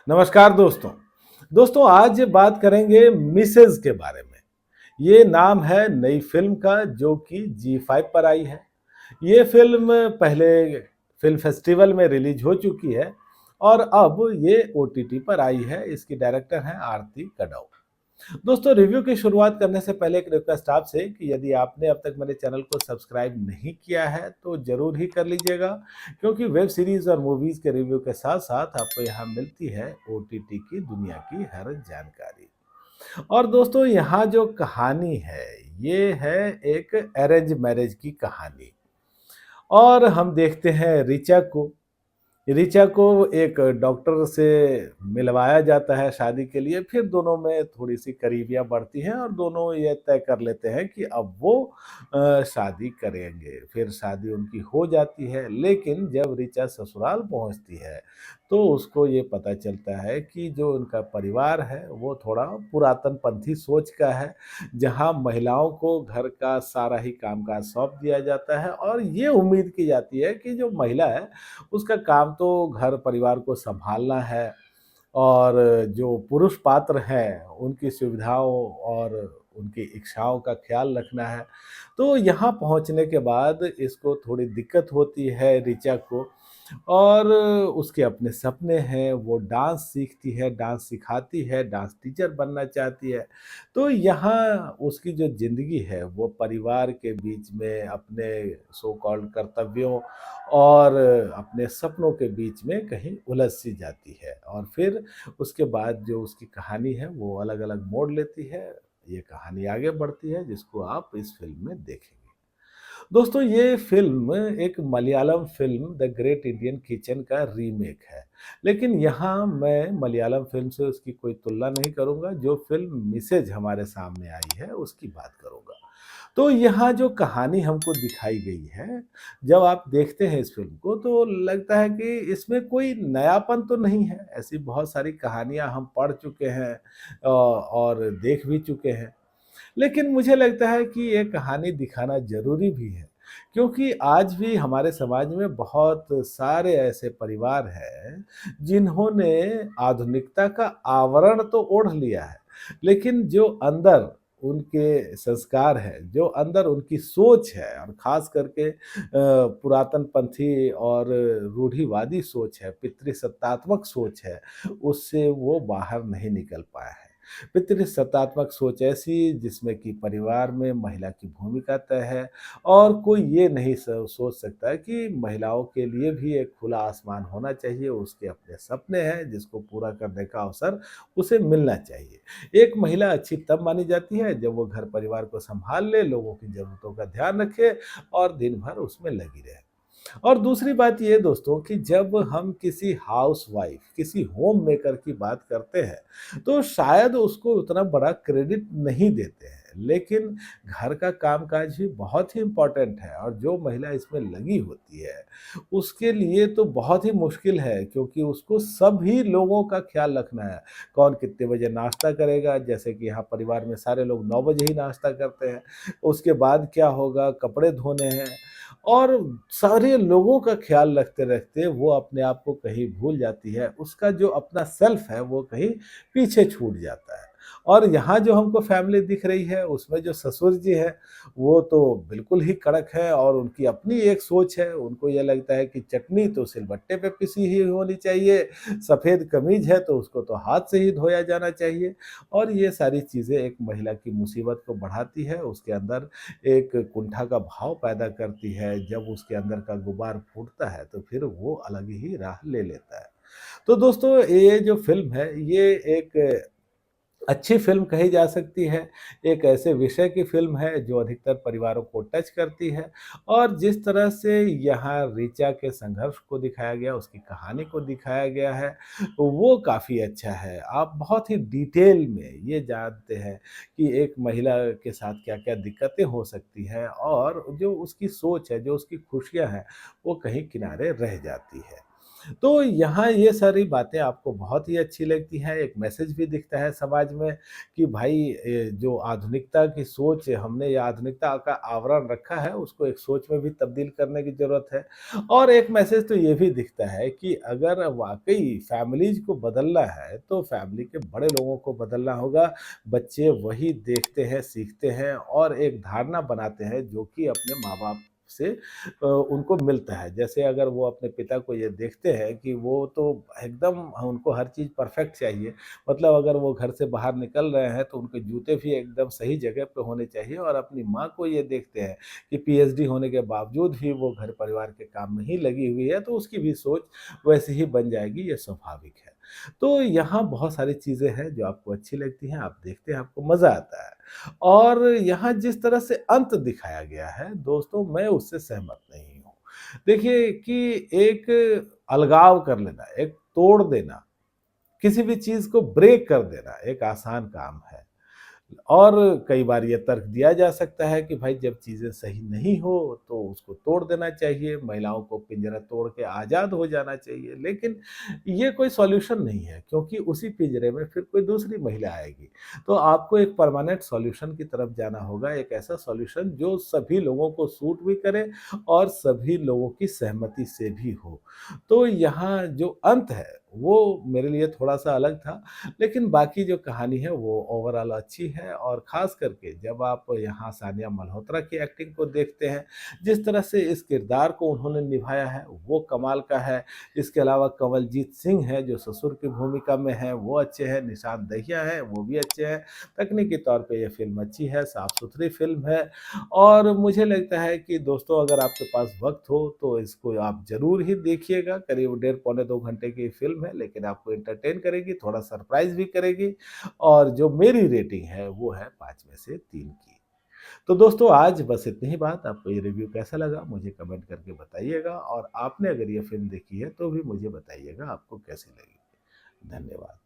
नमस्कार दोस्तों। दोस्तों आज बात करेंगे मिसेज़ के बारे में। ये नाम है नई फ़िल्म का जो कि जी5 पर आई है। ये फ़िल्म पहले फ़िल्म फेस्टिवल में रिलीज़ हो चुकी है और अब ये ओटीटी पर आई है। इसकी डायरेक्टर हैं आरती कड़व। दोस्तों रिव्यू की शुरुआत करने से पहले एक रिक्वेस्ट आपसे कि यदि आपने अब तक मेरे चैनल को सब्सक्राइब नहीं किया है तो ज़रूर ही कर लीजिएगा, क्योंकि वेब सीरीज़ और मूवीज़ के रिव्यू के साथ-साथ आपको यहाँ मिलती है ओटीटी की दुनिया की हर जानकारी। और दोस्तों यहाँ जो कहानी है, ये है एक अरेंज मैरेज की कहानी और हम देखते हैं ऋचा को एक डॉक्टर से मिलवाया जाता है शादी के लिए, फिर दोनों में थोड़ी-सी करीबियाँ बढ़ती हैं और दोनों ये तय कर लेते हैं कि अब वो शादी करेंगे। फिर शादी उनकी हो जाती है, लेकिन जब ऋचा ससुराल पहुँचती है, तो उसको ये पता चलता है कि जो उनका परिवार है, वो थोड़ा पुरातनपंथी सोच का है, जहाँ महिलाओं को घर का सारा ही कामकाज सौंप दिया जाता है और ये उम्मीद की जाती है कि जो महिला है, उसका काम तो घर परिवार को सँभालना है और जो पुरुष पात्र हैं, उनकी सुविधाओं और उनकी इच्छाओं का ख़्याल रखना है। तो यहाँ पहुँचने के बाद इसको थोड़ी दिक्कत होती है ऋचा को और उसके अपने सपने हैं, वो डांस सीखती है, डांस सिखाती है, डांस टीचर बनना चाहती है। तो यहाँ उसकी जो ज़िंदगी है, वो परिवार के बीच में अपने सो कॉल्ड कर्तव्यों और अपने सपनों के बीच में कहीं उलझ-सी जाती है और फिर उसके बाद जो उसकी कहानी है, वो अलग-अलग मोड़ लेती है। ये कहानी आगे बढ़ती है, जिसको आप इस फ़िल्म में देखेंगे। दोस्तों ये फ़िल्म एक Malayalam film the great Indian kitchen का रीमेक है। लेकिन यहाँ मैं मलयालम फ़िल्म से उसकी कोई तुलना नहीं करूँगा, जो फ़िल्म मिसेज़ हमारे सामने आई है, उसकी बात करूँगा। तो यहाँ जो कहानी हमको दिखाई गई है, जब आप देखते हैं इस फ़िल्म को तो लगता है कि इसमें कोई नयापन तो नहीं है। ऐसी बहुत सारी कहानियाँ हम पढ़ चुके हैं और देख भी चुके हैं। लेकिन मुझे लगता है कि ये कहानी दिखाना ज़रूरी भी है, क्योंकि आज भी हमारे समाज में बहुत सारे ऐसे परिवार हैं, जिन्होंने आधुनिकता का आवरण तो ओढ़ लिया है, लेकिन जो अंदर उनके संस्कार हैं, जो अंदर उनकी सोच है और ख़ास करके पुरातनपंथी और रूढ़िवादी सोच है, पितृसत्तात्मक सोच है, उससे वो बाहर नहीं निकल पाए हैं। पितृसत्तात्मक सोच ऐसी जिसमें कि परिवार में महिला की भूमिका तय है और कोई ये नहीं सोच सकता कि महिलाओं के लिए भी एक खुला आसमान होना चाहिए, उसके अपने सपने हैं जिसको पूरा करने का अवसर उसे मिलना चाहिए। एक महिला अच्छी तब मानी जाती है जब वो घर परिवार को सँभाल ले, लोगों की ज़रूरतों का ध्यान रखे और दिन भर उसमें लगी रहे। और दूसरी बात ये दोस्तों कि जब हम किसी हाउसवाइफ, किसी होम मेकर की बात करते हैं, तो शायद उसको उतना बड़ा क्रेडिट नहीं देते हैं। लेकिन घर का कामकाज भी बहुत ही इम्पोर्टेंट है और जो महिला इसमें लगी होती है, उसके लिए तो बहुत ही मुश्किल है, क्योंकि उसको सभी लोगों का ख़्याल रखना है। कौन कितने बजे नाश्ता करेगा, जैसे कि यहाँ परिवार में सारे लोग 9 बजे ही नाश्ता करते हैं। उसके बाद क्या होगा, कपड़े धोने हैं और सारे लोगों का ख़्याल रखते-रखते वो अपने आप को कहीं भूल जाती है। उसका जो अपना सेल्फ़ है वो कहीं पीछे छूट जाता है। और यहाँ जो हमको फ़ैमिली दिख रही है उसमें जो ससुर जी हैं, वो तो बिल्कुल ही कड़क हैं और उनकी अपनी एक सोच है। उनको ये लगता है कि चटनी तो सिलबट्टे पे पिसी ही होनी चाहिए, सफ़ेद कमीज़ है तो उसको तो हाथ से ही धोया जाना चाहिए और ये सारी चीज़ें एक महिला की मुसीबत को बढ़ाती है। उसके अंदर एक कुंठा का भाव पैदा करती है। जब उसके अंदर का गुबार फूटता है तो फिर वो अलग ही राह ले लेता है। तो दोस्तों ये जो फ़िल्म है ये एक अच्छी फ़िल्म कही जा सकती है। एक ऐसे विषय की फ़िल्म है जो अधिकतर परिवारों को टच करती है और जिस तरह से यहाँ ऋचा के संघर्ष को दिखाया गया, उसकी कहानी को दिखाया गया है, वो काफ़ी अच्छा है। आप बहुत ही डिटेल में ये जानते हैं कि एक महिला के साथ क्या-क्या दिक्कतें हो सकती हैं और जो उसकी सोच है, जो उसकी खुशियाँ हैं, वो कहीं किनारे रह जाती है। तो यहाँ ये सारी बातें आपको बहुत ही अच्छी लगती हैं, एक मैसेज भी दिखता है समाज में कि भाई जो आधुनिकता की सोच हमने या आधुनिकता का आवरण रखा है, उसको एक सोच में भी तब्दील करने की ज़रूरत है। और एक मैसेज तो ये भी दिखता है कि अगर वाक़ई फैमिलीज़ को बदलना है, तो फैमिली के बड़े लोगों को बदलना होगा। बच्चे वही देखते हैं, सीखते हैं और एक धारणा बनाते हैं जो कि अपने माँ-बाप से उनको मिलता है। जैसे अगर वो अपने पिता को ये देखते हैं कि वो तो एकदम उनको हर चीज़ परफेक्ट चाहिए, मतलब अगर वो घर से बाहर निकल रहे हैं तो उनके जूते भी एकदम सही जगह पे होने चाहिए और अपनी माँ को ये देखते हैं कि पीएचडी होने के बावजूद भी वो घर परिवार के काम में ही लगी हुई है, तो उसकी भी सोच वैसी ही बन जाएगी, ये स्वाभाविक है। तो यहाँ बहुत सारी चीज़ें हैं जो आपको अच्छी लगती हैं, आप देखते हैं, आपको मज़ा आता है। और यहाँ जिस तरह से अंत दिखाया गया है, दोस्तों मैं उससे सहमत नहीं हूँ। देखिए कि एक अलगाव कर लेना, एक तोड़ देना, किसी भी चीज़ को ब्रेक कर देना एक आसान काम है। और कई बार ये तर्क दिया जा सकता है कि भाई जब चीज़ें सही नहीं हो तो उसको तोड़ देना चाहिए, महिलाओं को पिंजरा तोड़ के आज़ाद हो जाना चाहिए। लेकिन ये कोई सॉल्यूशन नहीं है क्योंकि उसी पिंजरे में फिर कोई दूसरी महिला आएगी। तो आपको एक परमानेंट सॉल्यूशन की तरफ जाना होगा, एक ऐसा सॉल्यूशन जो सभी लोगों को सूट भी करे और सभी लोगों की सहमति से भी हो। तो यहाँ जो अंत है वो मेरे लिए थोड़ा-सा अलग था, लेकिन बाकी जो कहानी है वो ओवरऑल अच्छी है और ख़ास करके जब आप यहाँ सानिया मल्होत्रा की एक्टिंग को देखते हैं, जिस तरह से इस किरदार को उन्होंने निभाया है, वो कमाल का है। इसके अलावा कंवलजीत सिंह हैं, जो ससुर की भूमिका में हैं, वो अच्छे हैं, निशांत दहिया हैं, वो भी अच्छे हैं। तकनीकी तौर पे ये फ़िल्म अच्छी है, साफ-सुथरी फ़िल्म है और मुझे लगता है कि दोस्तों अगर आपके पास वक़्त हो, तो इसको आप ज़रूर ही देखिएगा। करीब डेढ़ पौने 2 घंटे की फ़िल्म है, लेकिन आपको एंटरटेन करेगी, थोड़ा सरप्राइज़ भी करेगी और जो मेरी रेटिंग है, वो है 5 में से 3 की। तो दोस्तों आज बस इतनी ही बात। आपको ये रिव्यू कैसा लगा मुझे कमेंट करके बताइएगा और आपने अगर ये फ़िल्म देखी है, तो भी मुझे बताइएगा आपको कैसी लगी। धन्यवाद।